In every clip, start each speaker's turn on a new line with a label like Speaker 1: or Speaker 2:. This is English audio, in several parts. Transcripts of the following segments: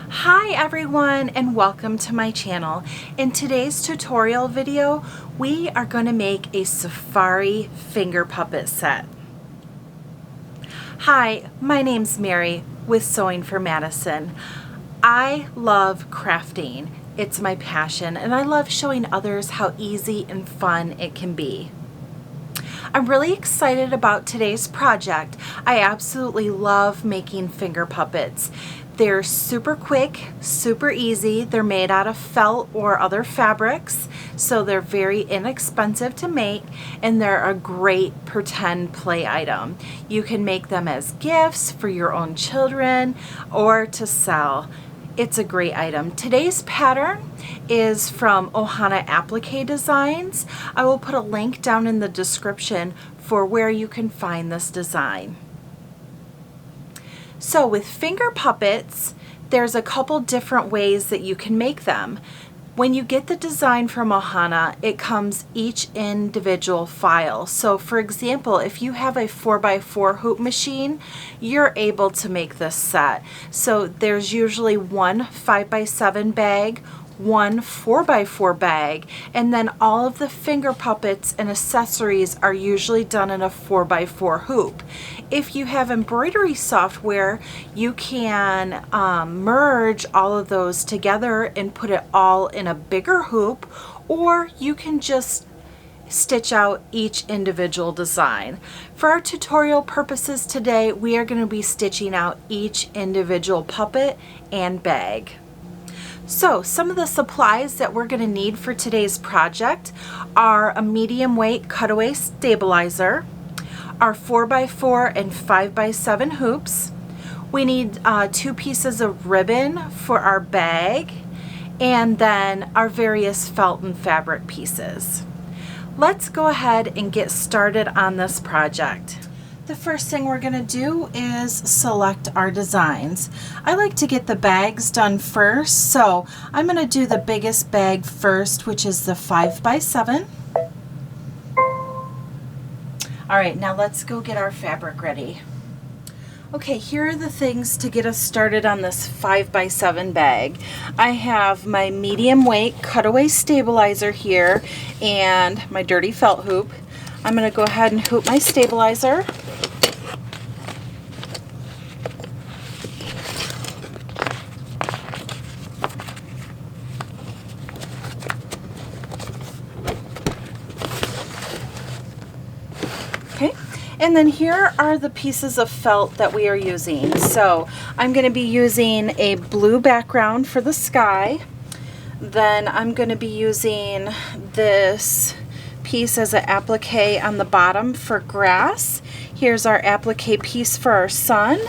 Speaker 1: Hi everyone and welcome to my channel. In today's tutorial video, we are going to make a safari finger puppet set. Hi, my name's Mary with Sewing for Madison. I love crafting. It's my passion and I love showing others how easy and fun it can be. I'm really excited about today's project. I absolutely love making finger puppets. They're super quick, super easy. They're made out of felt or other fabrics, so they're very inexpensive to make, and they're a great pretend play item. You can make them as gifts for your own children or to sell. It's a great item. Today's pattern is from Ohana Applique Designs. I will put a link down in the description for where you can find this design. So with finger puppets, there's a couple different ways that you can make them. When you get the design from Ohana, it comes each individual file. So for example, if you have a 4x4 hoop machine, you're able to make this set. So there's usually one 5x7 bag, one 4x4 bag, and then all of the finger puppets and accessories are usually done in a 4x4 hoop. If you have embroidery software, you can merge all of those together and put it all in a bigger hoop, or you can just stitch out each individual design. For our tutorial purposes today, we are going to be stitching out each individual puppet and bag. So some of the supplies that we're going to need for today's project are a medium weight cutaway stabilizer, our 4x4 and 5x7 hoops. We need 2 pieces of ribbon for our bag, and then our various felt and fabric pieces. Let's go ahead and get started on this project. The first thing we're going to do is select our designs. I like to get the bags done first, so I'm going to do the biggest bag first, which is the 5x7. Alright, now let's go get our fabric ready. Okay, here are the things to get us started on this 5x7 bag. I have my medium weight cutaway stabilizer here and my dirty felt hoop. I'm going to go ahead and hoop my stabilizer. Okay, and then here are the pieces of felt that we are using. So I'm going to be using a blue background for the sky. Then I'm going to be using this piece as an applique on the bottom for grass. Here's our applique piece for our sun.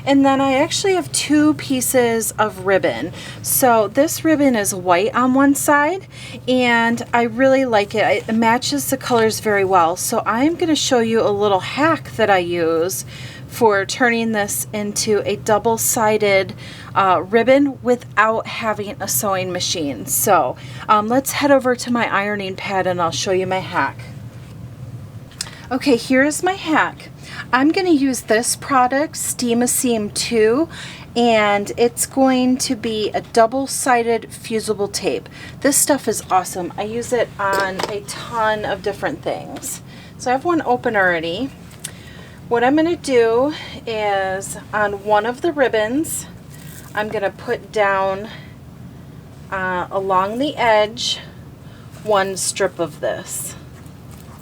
Speaker 1: And then I actually have 2 pieces of ribbon. So this ribbon is white on one side and I really like it. It matches the colors very well. So I'm going to show you a little hack that I use for turning this into a double-sided ribbon without having a sewing machine. So let's head over to my ironing pad and I'll show you my hack. Okay, here's my hack. I'm going to use this product, Steam a Seam 2, and it's going to be a double-sided fusible tape. This stuff is awesome. I use it on a ton of different things. So I have one open already. What I'm going to do is on one of the ribbons, I'm going to put down along the edge one strip of this.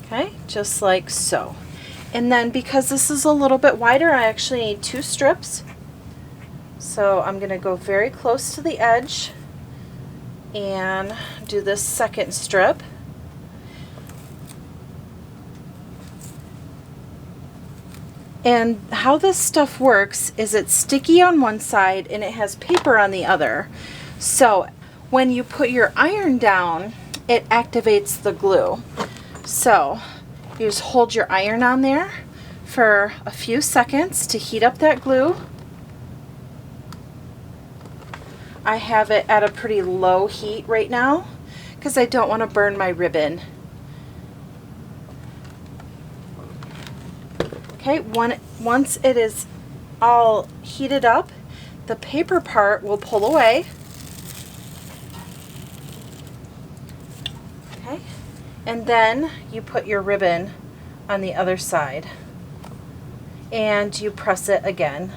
Speaker 1: Okay, just like so. And then because this is a little bit wider, I actually need 2 strips. So I'm going to go very close to the edge and do this second strip. And how this stuff works is it's sticky on one side and it has paper on the other. So when you put your iron down, it activates the glue. So you just hold your iron on there for a few seconds to heat up that glue. I have it at a pretty low heat right now because I don't want to burn my ribbon. Okay, once it is all heated up, the paper part will pull away. Okay, and then you put your ribbon on the other side and you press it again.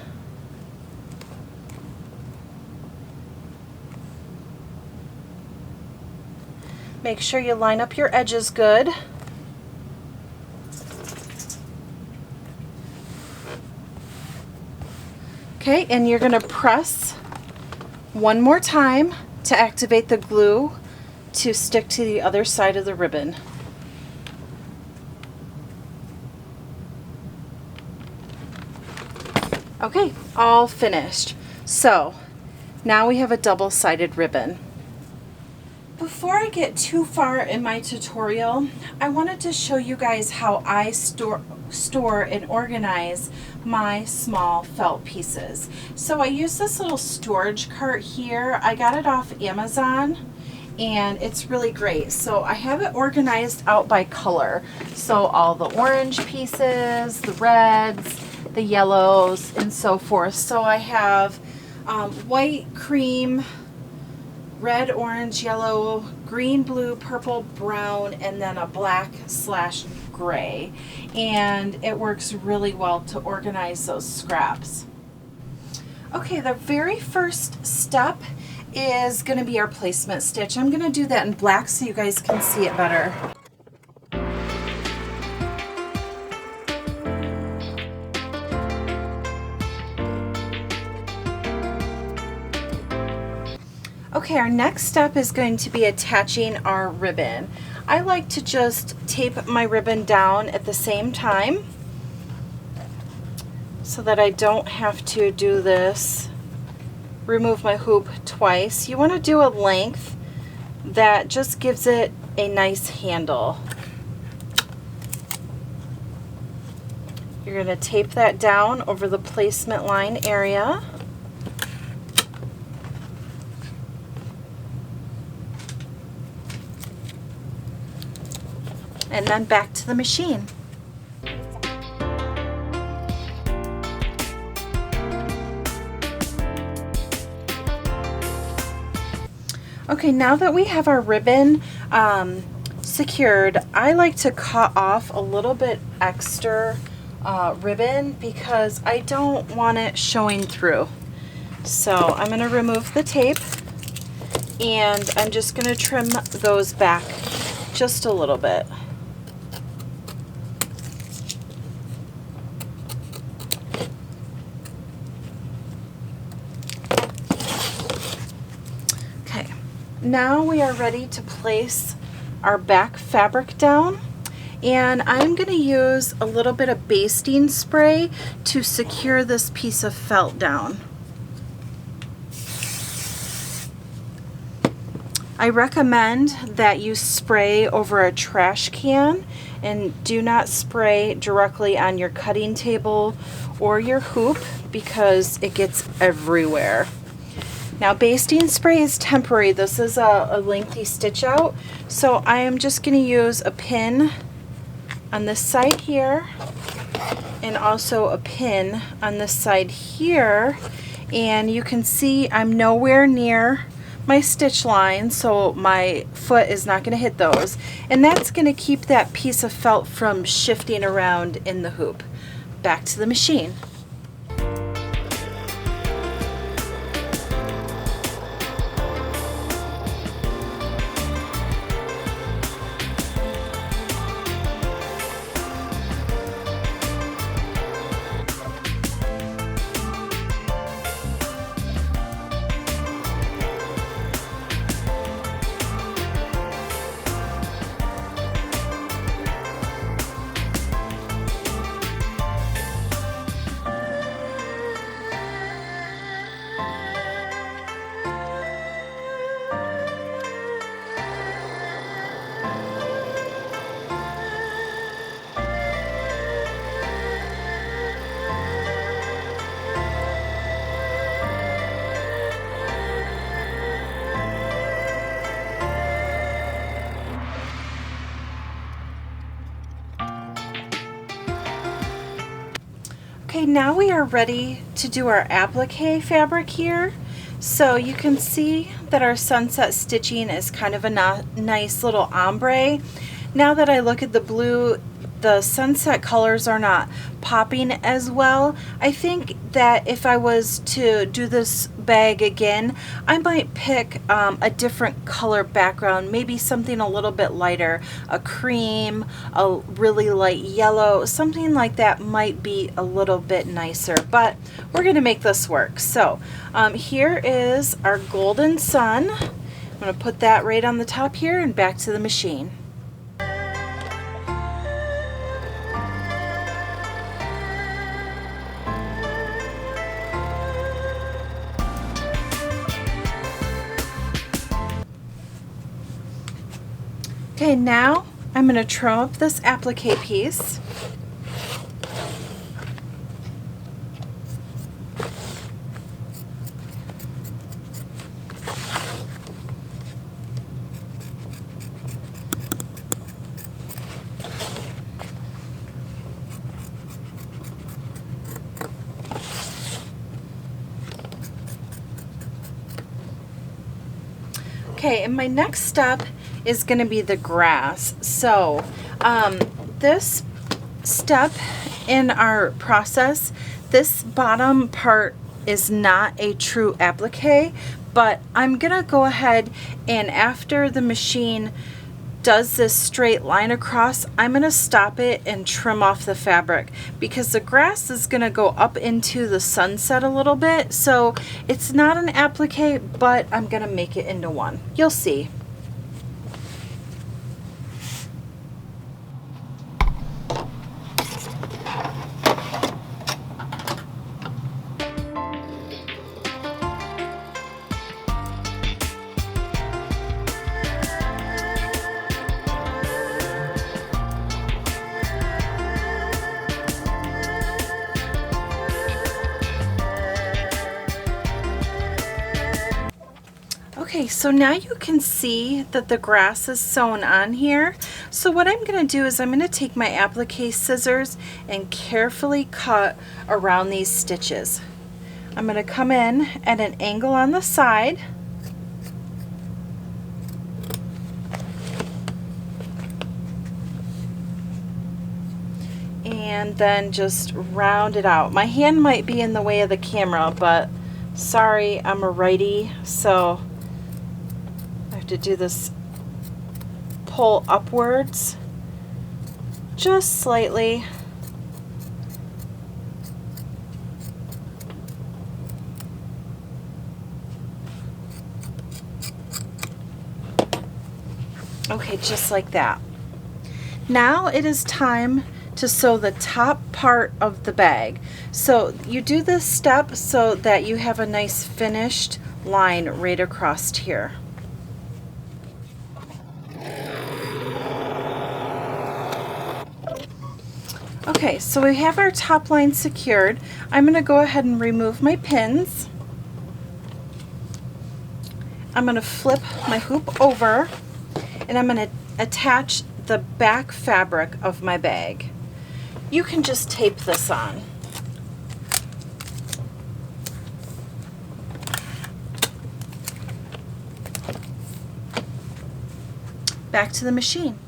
Speaker 1: Make sure you line up your edges good. Okay, and you're going to press one more time to activate the glue to stick to the other side of the ribbon. Okay, all finished. So now we have a double-sided ribbon. Before I get too far in my tutorial, I wanted to show you guys how I store and organize my small felt pieces. So I use this little storage cart here. I got it off Amazon and it's really great. So I have it organized out by color. So all the orange pieces, the reds, the yellows, and so forth. So I have white, cream, red, orange, yellow, green, blue, purple, brown, and then a black/gray. And it works really well to organize those scraps. Okay, the very first step is going to be our placement stitch. I'm going to do that in black so you guys can see it better. Okay, our next step is going to be attaching our ribbon. I like to just tape my ribbon down at the same time so that I don't have to do this, remove my hoop twice. You want to do a length that just gives it a nice handle. You're going to tape that down over the placement line area. And then back to the machine. Okay, now that we have our ribbon secured, I like to cut off a little bit extra ribbon because I don't want it showing through. So I'm going to remove the tape and I'm just going to trim those back just a little bit. Now we are ready to place our back fabric down, and I'm going to use a little bit of basting spray to secure this piece of felt down. I recommend that you spray over a trash can and do not spray directly on your cutting table or your hoop because it gets everywhere. Now basting spray is temporary. This is a lengthy stitch out, so I am just going to use a pin on this side here and also a pin on this side here, and you can see I'm nowhere near my stitch line, so my foot is not going to hit those, and that's going to keep that piece of felt from shifting around in the hoop. Back to the machine. Okay, now we are ready to do our applique fabric here. So you can see that our sunset stitching is kind of a nice little ombre. Now that I look at the blue, the sunset colors are not popping as well. I think that if I was to do this bag again, I might pick a different color background, maybe something a little bit lighter, a cream, a really light yellow, something like that might be a little bit nicer, but we're going to make this work. So here is our golden sun. I'm going to put that right on the top here and back to the machine. Okay, now I'm going to trim up this applique piece. Okay, and my next step is going to be the grass. So this step in our process, this bottom part is not a true applique, but I'm going to go ahead and after the machine does this straight line across, I'm going to stop it and trim off the fabric because the grass is going to go up into the sunset a little bit. So it's not an applique, but I'm going to make it into one. You'll see. Okay, so now you can see that the grass is sewn on here. So what I'm going to do is I'm going to take my applique scissors and carefully cut around these stitches. I'm going to come in at an angle on the side. And then just round it out. My hand might be in the way of the camera, but sorry, I'm a righty, so to do this pull upwards just slightly. Okay, just like that. Now it is time to sew the top part of the bag. So you do this step so that you have a nice finished line right across here. Okay, so we have our top line secured. I'm going to go ahead and remove my pins. I'm going to flip my hoop over and I'm going to attach the back fabric of my bag. You can just tape this on. Back to the machine.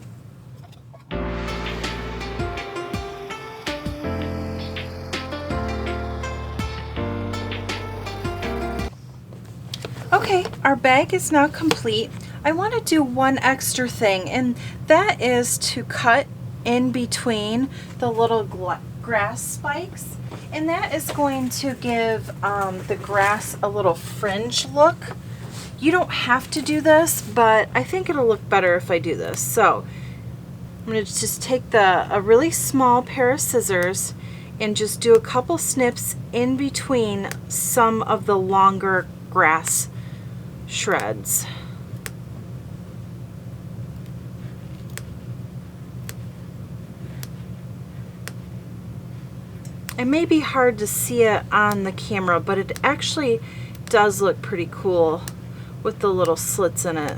Speaker 1: Okay, our bag is now complete. I want to do one extra thing, and that is to cut in between the little grass spikes, and that is going to give the grass a little fringe look. You don't have to do this, but I think it'll look better if I do this. So I'm going to just take a really small pair of scissors and just do a couple snips in between some of the longer grass shreds. It may be hard to see it on the camera, but it actually does look pretty cool with the little slits in it.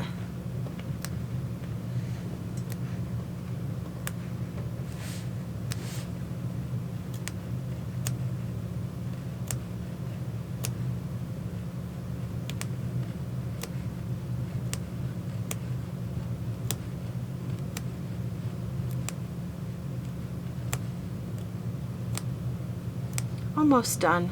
Speaker 1: almost done.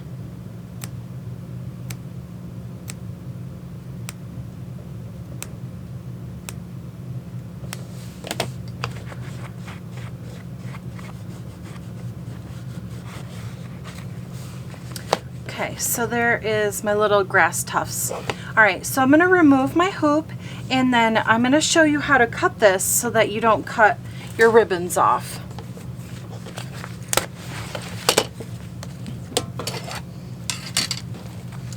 Speaker 1: Okay, so there is my little grass tufts. All right, so I'm gonna remove my hoop, and then I'm gonna show you how to cut this so that you don't cut your ribbons off.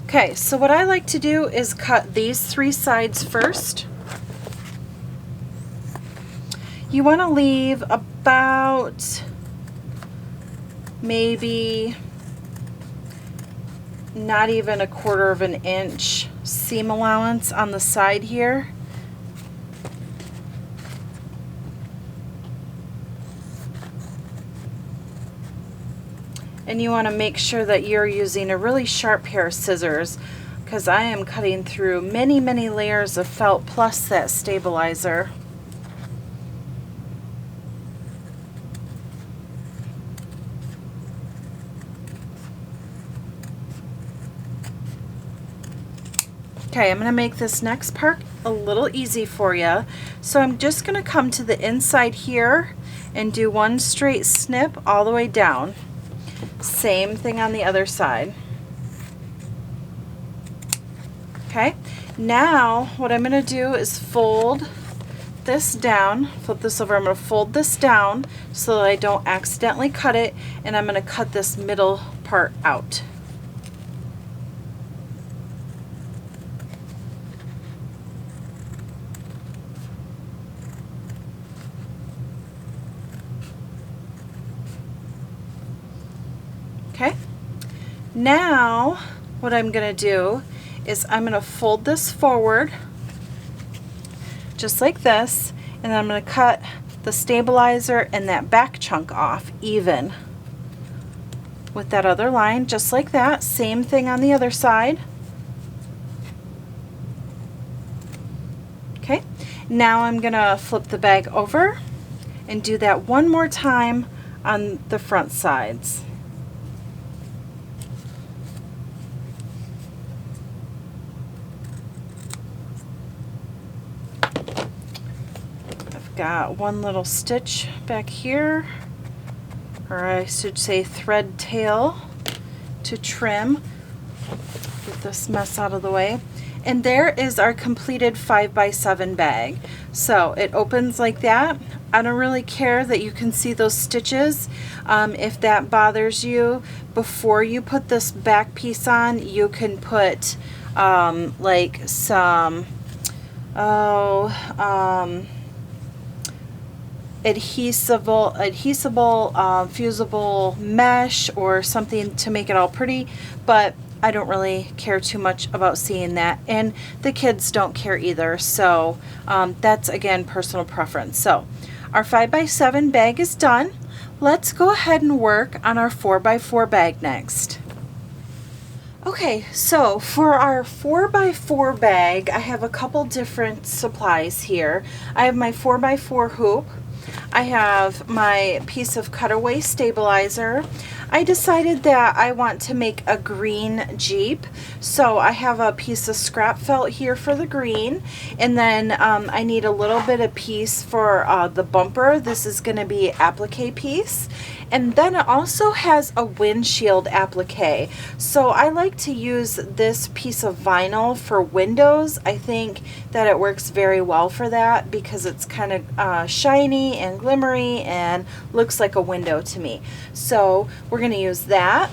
Speaker 1: Okay, so what I like to do is cut these 3 sides first. You want to leave about maybe not even 1/4 of an inch seam allowance on the side here. And you want to make sure that you're using a really sharp pair of scissors, because I am cutting through many, many layers of felt plus that stabilizer. Okay, I'm going to make this next part a little easy for you. So I'm just going to come to the inside here and do 1 straight snip all the way down. Same thing on the other side. Okay, now what I'm going to do is fold this down, flip this over. I'm going to fold this down so that I don't accidentally cut it, and I'm going to cut this middle part out. Okay, now what I'm going to do is I'm going to fold this forward just like this, and then I'm going to cut the stabilizer and that back chunk off even with that other line, just like that. Same thing on the other side. Okay, now I'm going to flip the bag over and do that one more time on the front sides. Got one little stitch back here, or I should say thread tail, to trim. Get this mess out of the way. And there is our completed 5x7 bag. So it opens like that. I don't really care that you can see those stitches. If that bothers you, before you put this back piece on, you can put like some adhesible, fusible mesh or something to make it all pretty, but I don't really care too much about seeing that, and the kids don't care either, so that's again personal preference. So our 5x7 bag is done. Let's go ahead and work on our 4x4 bag next. Okay, so for our 4x4 bag, I have a couple different supplies here. I have my 4x4 hoop. I have my piece of cutaway stabilizer. I decided that I want to make a green Jeep, so I have a piece of scrap felt here for the green, and then I need a little bit of piece for the bumper. This is going to be applique piece, and then it also has a windshield applique. So I like to use this piece of vinyl for windows. I think that it works very well for that because it's kind of shiny and glimmery and looks like a window to me. So we're going to use that.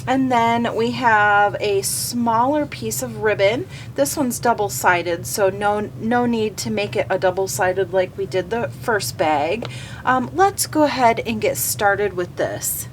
Speaker 1: And then we have a smaller piece of ribbon. This one's double-sided, so no need to make it a double-sided like we did the first bag. Let's go ahead and get started with this.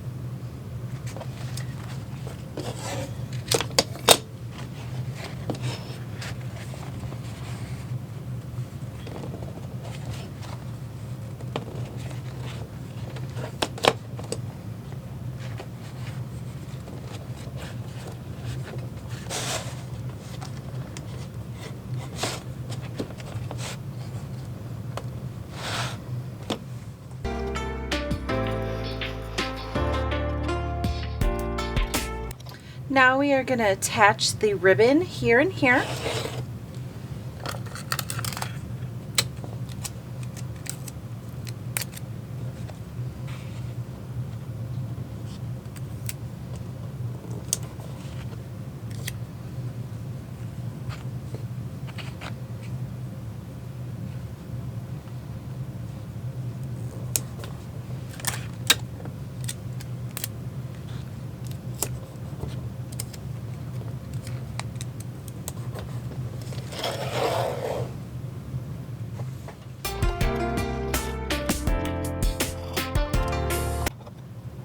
Speaker 1: now we are going to attach the ribbon here and here.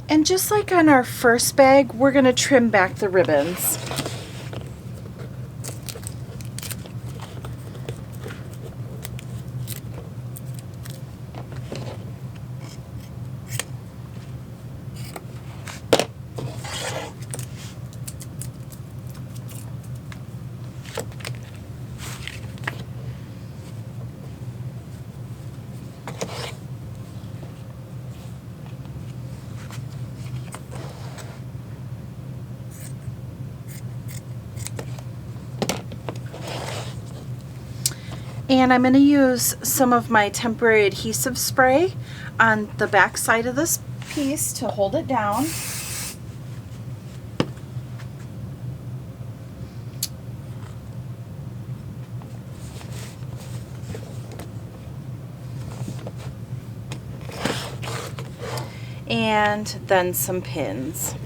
Speaker 1: And just like on our first bag, we're going to trim back the ribbons. And I'm going to use some of my temporary adhesive spray on the back side of this piece to hold it down. And then some pins.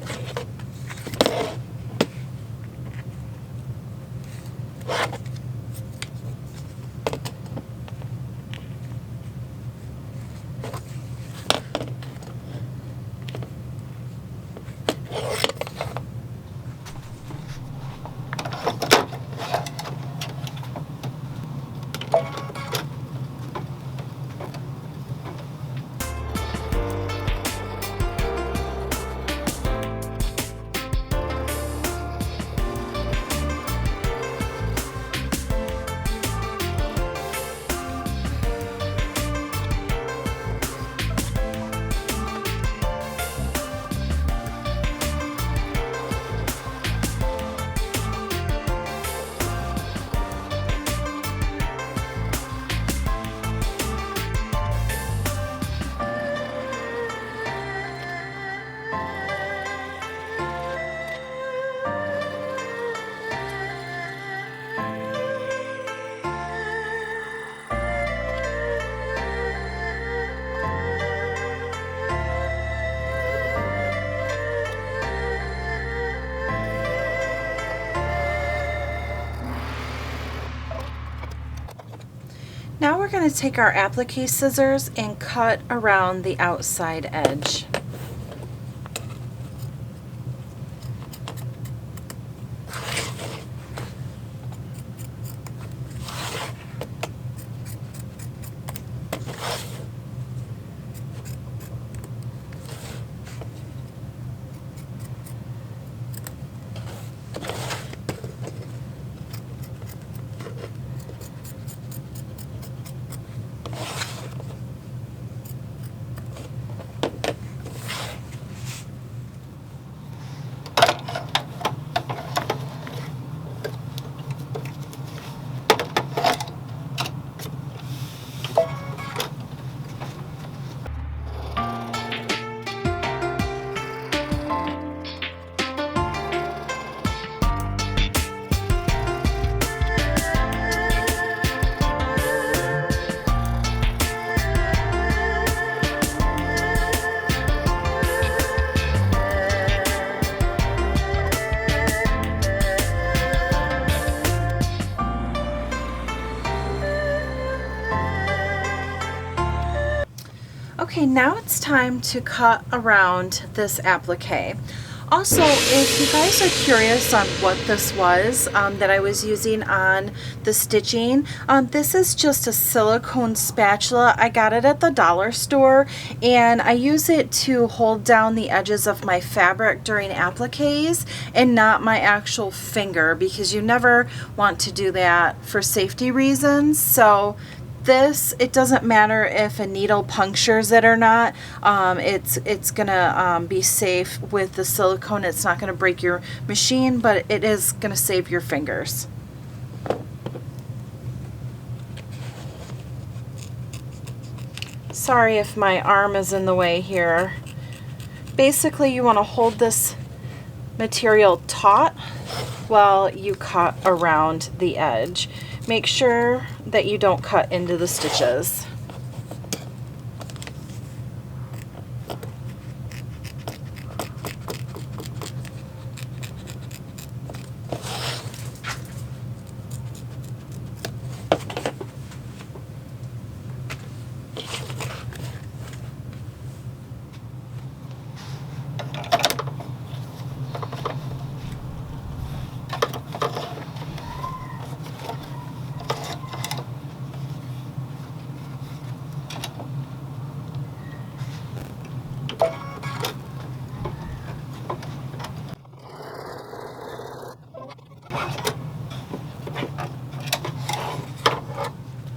Speaker 1: Now we're going to take our applique scissors and cut around the outside edge. Okay, now it's time to cut around this applique. Also, if you guys are curious on what this was that I was using on the stitching, this is just a silicone spatula. I got it at the dollar store, and I use it to hold down the edges of my fabric during appliques and not my actual finger, because you never want to do that for safety reasons. So This, it doesn't matter if a needle punctures it or not. It's gonna be safe with the silicone. It's not gonna break your machine, but it is gonna save your fingers. Sorry if my arm is in the way here. Basically, you want to hold this material taut while you cut around the edge. Make sure that you don't cut into the stitches.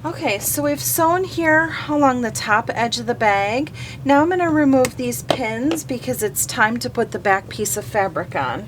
Speaker 1: Okay, so we've sewn here along the top edge of the bag. Now I'm going to remove these pins because it's time to put the back piece of fabric on.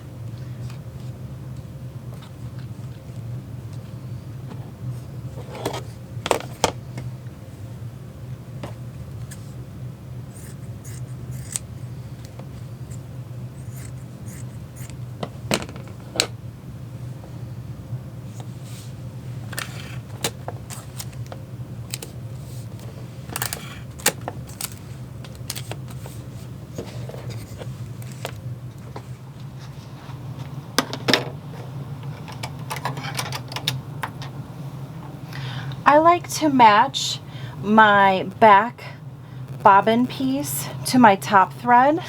Speaker 1: I like to match my back bobbin piece to my top thread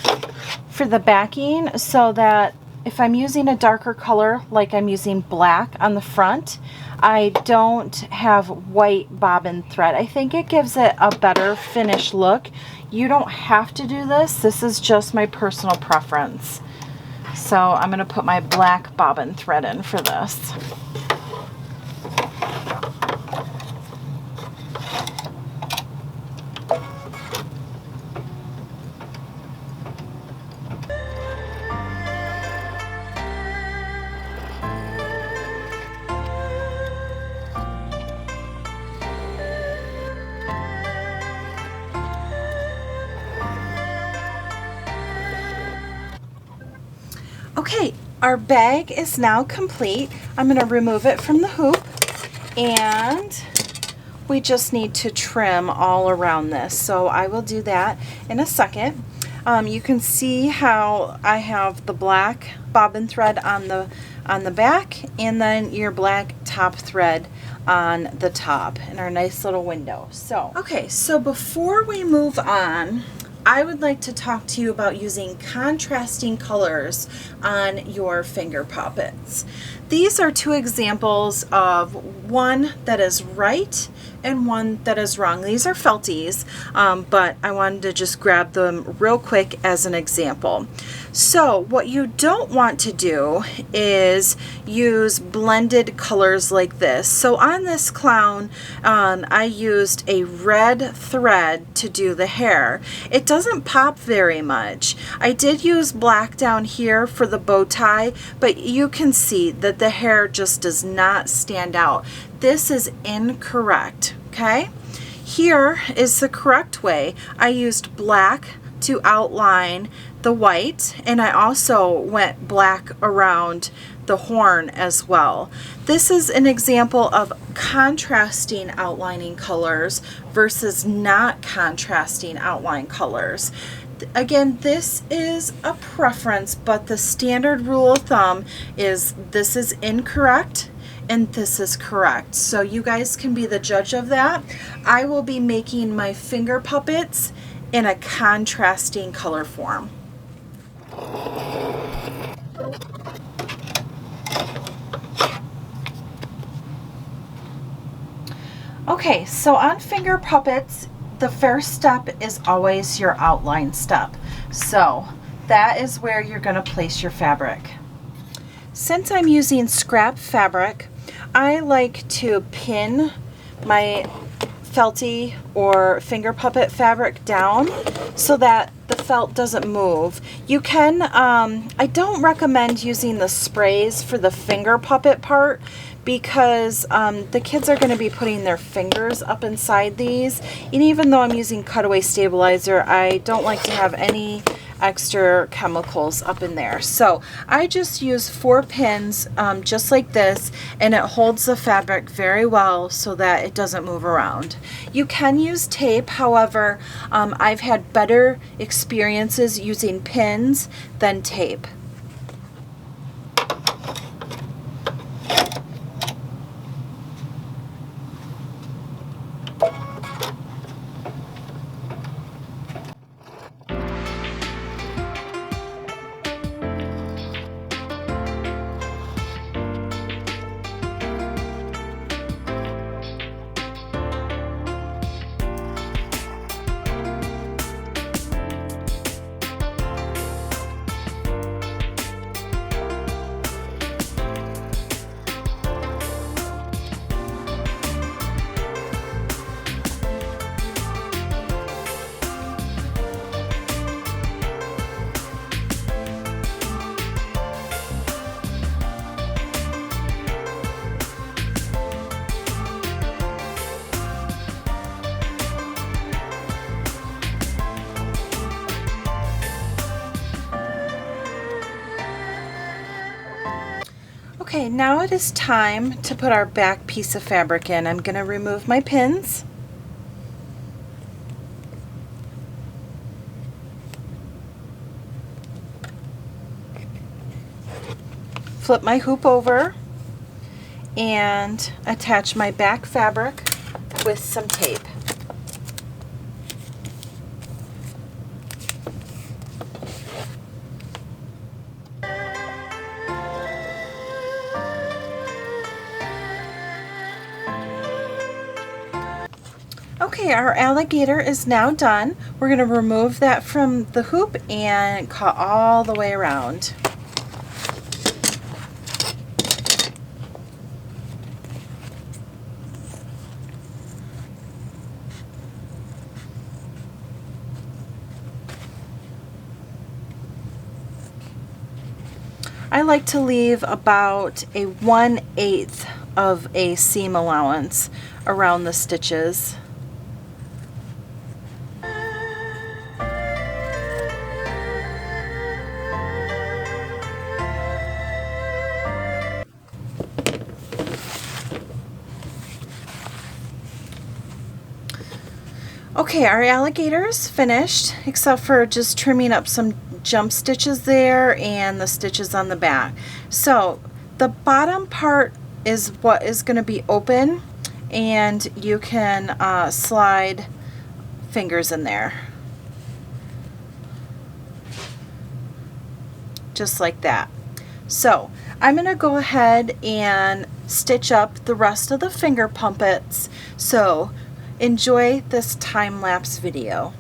Speaker 1: for the backing, so that if I'm using a darker color, like I'm using black on the front, I don't have white bobbin thread. I think it gives it a better finished look. You don't have to do this. This is just my personal preference. So I'm going to put my black bobbin thread in for this. Okay, our bag is now complete. I'm going to remove it from the hoop, and we just need to trim all around this. So I will do that in a second. You can see how I have the black bobbin thread on the back, and then your black top thread on the top in our nice little window. So, okay, so before we move on, I would like to talk to you about using contrasting colors on your finger puppets. These are two examples of one that is right and one that is wrong. These are felties, but I wanted to just grab them real quick as an example. So what you don't want to do is use blended colors like this. So on this clown, I used a red thread to do the hair. It doesn't pop very much. I did use black down here for the bow tie, but you can see that the hair just does not stand out. This is incorrect, okay? Here is the correct way. I used black to outline the white, and I also went black around the horn as well. This is an example of contrasting outlining colors versus not contrasting outline colors. Again, this is a preference, but the standard rule of thumb is this is incorrect and this is correct. So you guys can be the judge of that. I will be making my finger puppets in a contrasting color form. Okay, so on finger puppets, the first step is always your outline step. So that is where you're going to place your fabric. Since I'm using scrap fabric, I like to pin my felty or finger puppet fabric down so that the felt doesn't move. You can, I don't recommend using the sprays for the finger puppet part because the kids are going to be putting their fingers up inside these, and even though I'm using cutaway stabilizer, I don't like to have any extra chemicals up in there. So I just use 4 pins just like this, and it holds the fabric very well so that it doesn't move around. You can use tape, however, I've had better experiences using pins than tape. Okay, now it is time to put our back piece of fabric in. I'm going to remove my pins. Flip my hoop over and attach my back fabric with some tape. Okay, our alligator is now done. We're going to remove that from the hoop and cut all the way around. I like to leave about a 1/8 of a seam allowance around the stitches. Okay, our alligator is finished, except for just trimming up some jump stitches there and the stitches on the back. So the bottom part is what is going to be open, and you can slide fingers in there. Just like that. So I'm going to go ahead and stitch up the rest of the finger puppets. So enjoy this time-lapse video.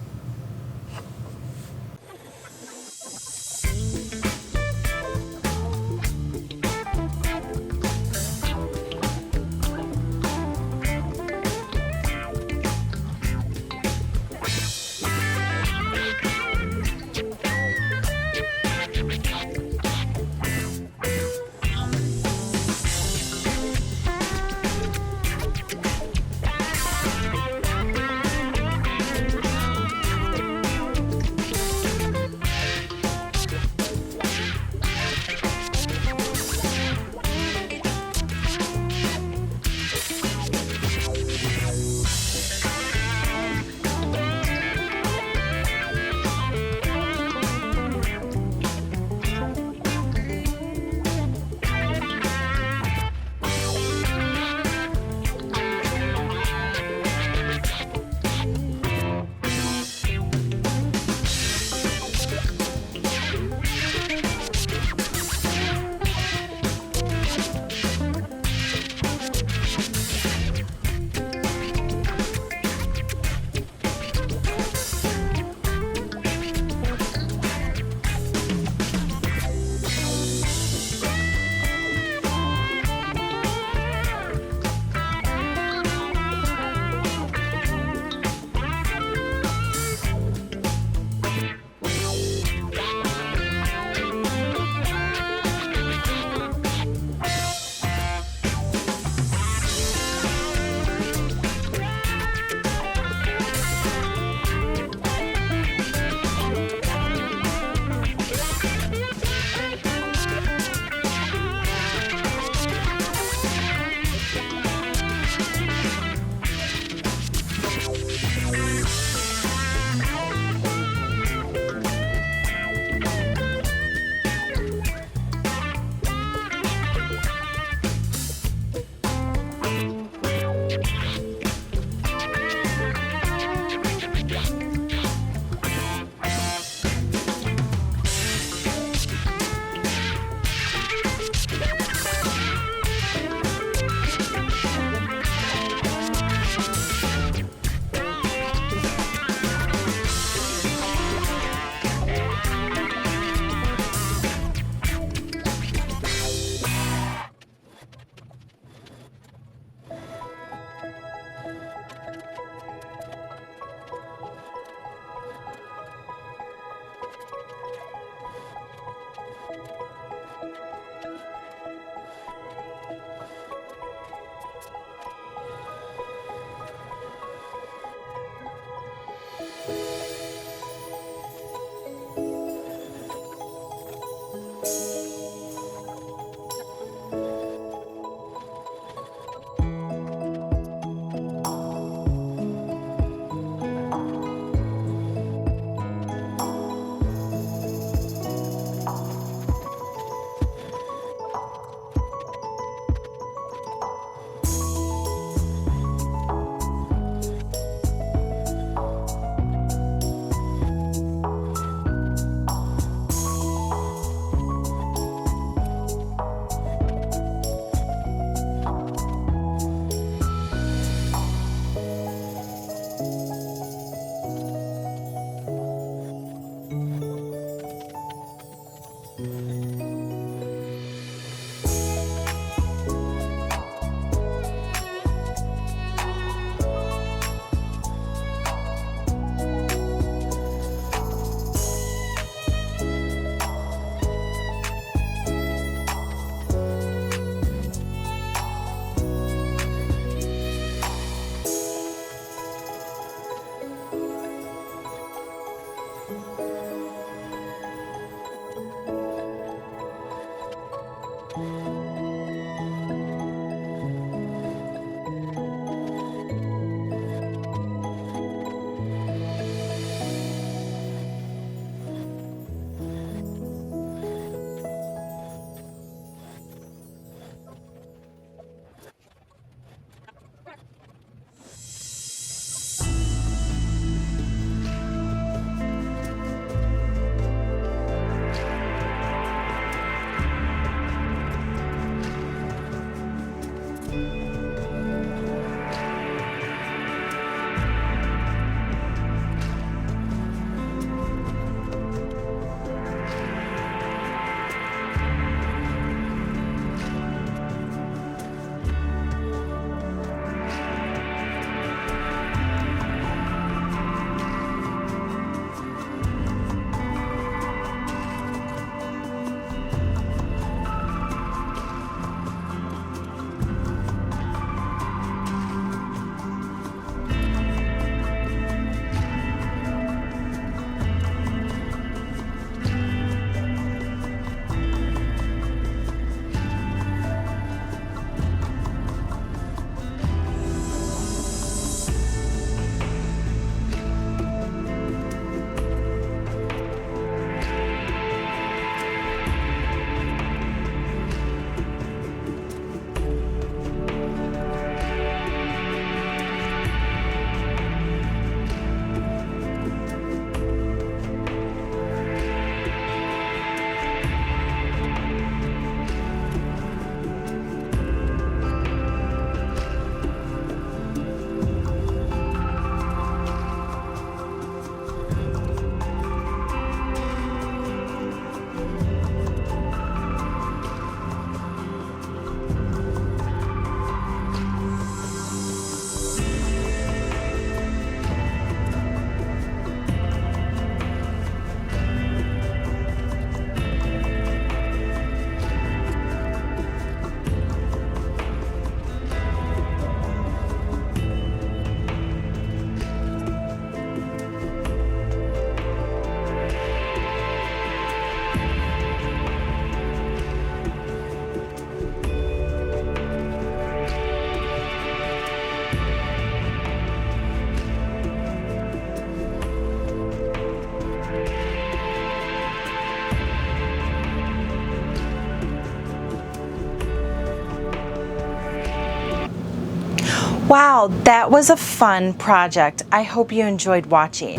Speaker 1: Wow, that was a fun project. I hope you enjoyed watching.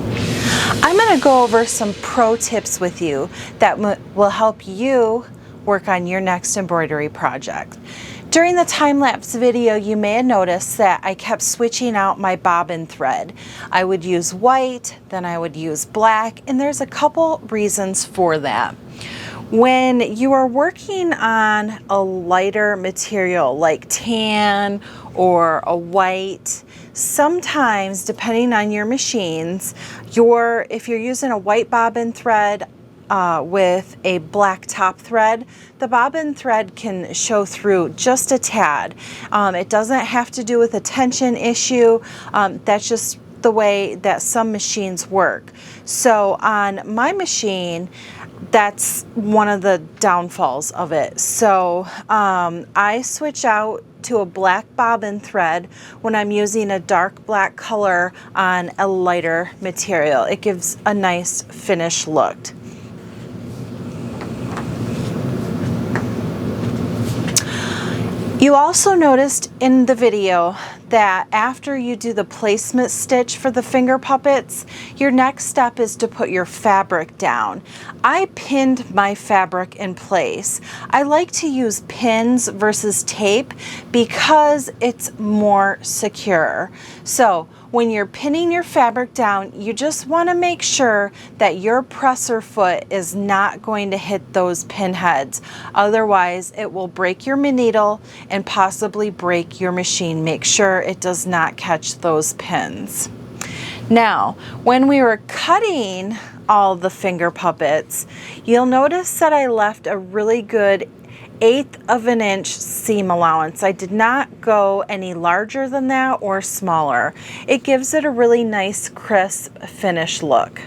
Speaker 1: I'm going to go over some pro tips with you that will help you work on your next embroidery project. During the time-lapse video, you may have noticed that I kept switching out my bobbin thread. I would use white, then I would use black, and there's a couple reasons for that. When you are working on a lighter material like tan or a white, sometimes depending on your machines, if you're using a white bobbin thread with a black top thread, the bobbin thread can show through just a tad. It doesn't have to do with a tension issue. That's just the way that some machines work. So on my machine, that's one of the downfalls of it. So I switch out to a black bobbin thread when I'm using a dark black color on a lighter material. It gives a nice finished look. You also noticed in the video that after you do the placement stitch for the finger puppets, your next step is to put your fabric down. I pinned my fabric in place. I like to use pins versus tape because it's more secure. So when you're pinning your fabric down, you just want to make sure that your presser foot is not going to hit those pin heads. Otherwise, it will break your needle and possibly break your machine. Make sure it does not catch those pins. Now, when we were cutting all the finger puppets, you'll notice that I left a really good 1/8 of an inch seam allowance. I did not go any larger than that or smaller. It gives it a really nice crisp finish look.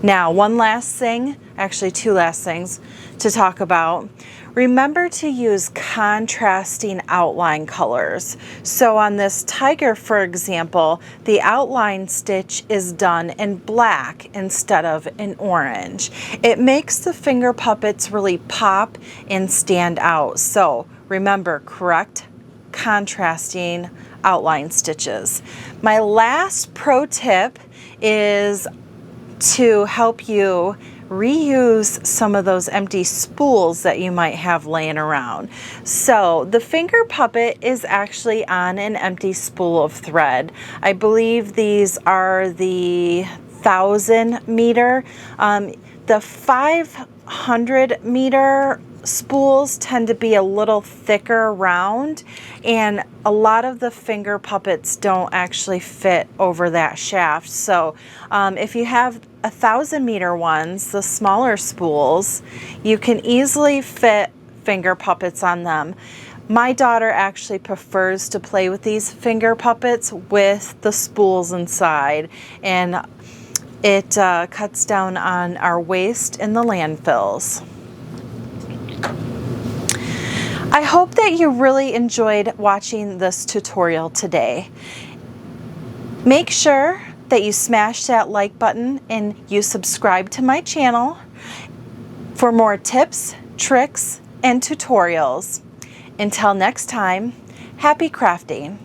Speaker 1: Now, one last thing, actually two last things to talk about. Remember to use contrasting outline colors. So on this tiger, for example, the outline stitch is done in black instead of in orange. It makes the finger puppets really pop and stand out. So remember, correct contrasting outline stitches. My last pro tip is to help you reuse some of those empty spools that you might have laying around. So the finger puppet is actually on an empty spool of thread. I believe these are the 1,000 meter. The 500 meter spools tend to be a little thicker round, and a lot of the finger puppets don't actually fit over that shaft. So if you have 1,000 meter ones, the smaller spools, you can easily fit finger puppets on them. My daughter actually prefers to play with these finger puppets with the spools inside, and it cuts down on our waste in the landfills. I hope that you really enjoyed watching this tutorial today. Make sure that you smash that like button and you subscribe to my channel for more tips, tricks, and tutorials. Until next time, happy crafting.